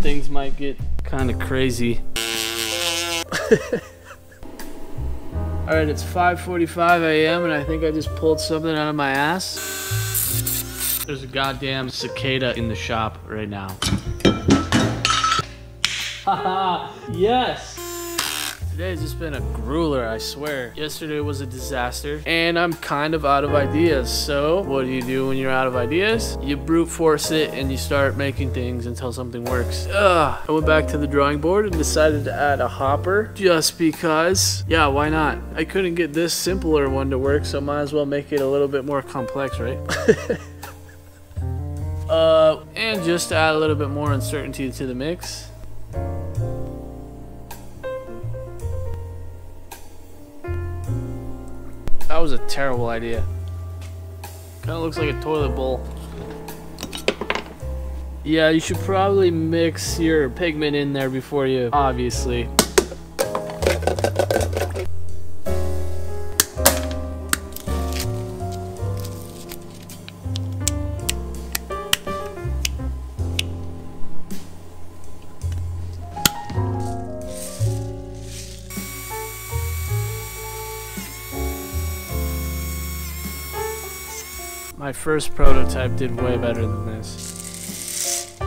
things might get kind of crazy. Alright, it's 5:45 a.m. and I think I just pulled something out of my ass. There's a goddamn cicada in the shop right now. Haha, yes! Today's just been a grueler, I swear. Yesterday was a disaster, and I'm kind of out of ideas. So, what do you do when you're out of ideas? You brute force it, and you start making things until something works. I went back to the drawing board and decided to add a hopper, just because. Yeah, why not? I couldn't get this simpler one to work, so might as well make it a little bit more complex, right? And just to add a little bit more uncertainty to the mix. That was a terrible idea. Kind of looks like a toilet bowl. Yeah, you should probably mix your pigment in there before you, obviously. My first prototype did way better than this.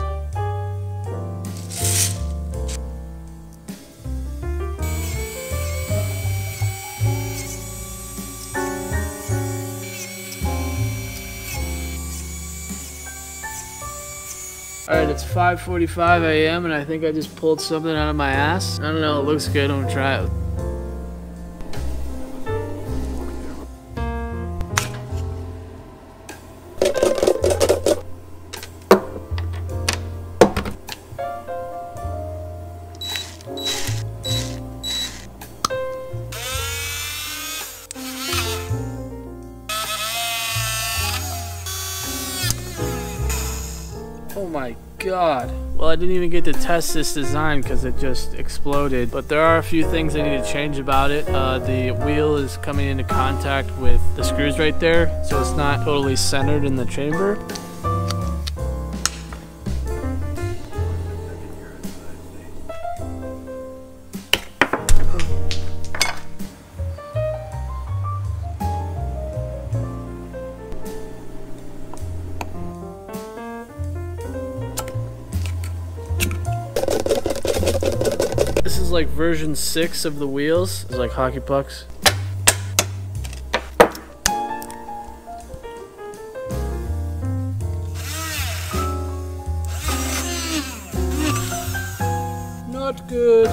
Alright, it's 5:45 a.m. and I think I just pulled something out of my ass. I don't know, it looks good, I'm gonna try it. Oh my god. Well, I didn't even get to test this design because it just exploded. But there are a few things I need to change about it. The wheel is coming into contact with the screws right there, so it's not totally centered in the chamber. This is like version 6 of the wheels. It's like hockey pucks. Not good.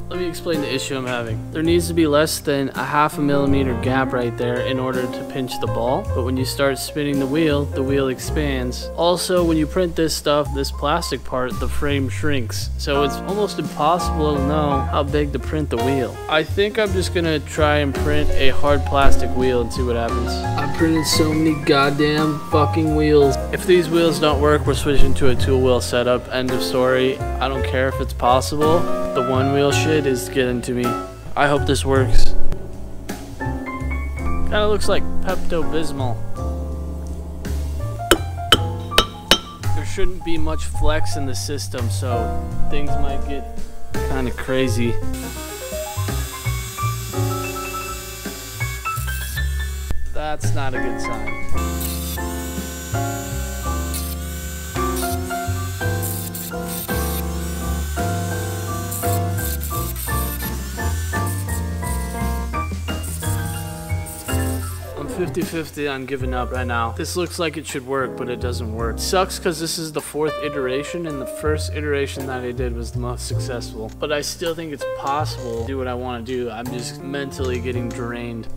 Let me explain the issue I'm having. There needs to be less than a 0.5 millimeter gap right there in order to pinch the ball. But when you start spinning the wheel expands. Also, when you print this stuff, this plastic part, the frame shrinks. So it's almost impossible to know how big to print the wheel. I think I'm just gonna try and print a hard plastic wheel and see what happens. I've printed so many goddamn fucking wheels. If these wheels don't work, we're switching to a 2-wheel setup. End of story. I don't care if it's possible. The 1-wheel shit is getting to me. I hope this works. Kinda looks like Pepto-Bismol. There shouldn't be much flex in the system, so things might get kinda crazy. That's not a good sign. I'm 50-50 on giving up right now. This looks like it should work, but it doesn't work. Sucks because this is the 4th iteration, and the first iteration that I did was the most successful. But I still think it's possible to do what I want to do. I'm just mentally getting drained.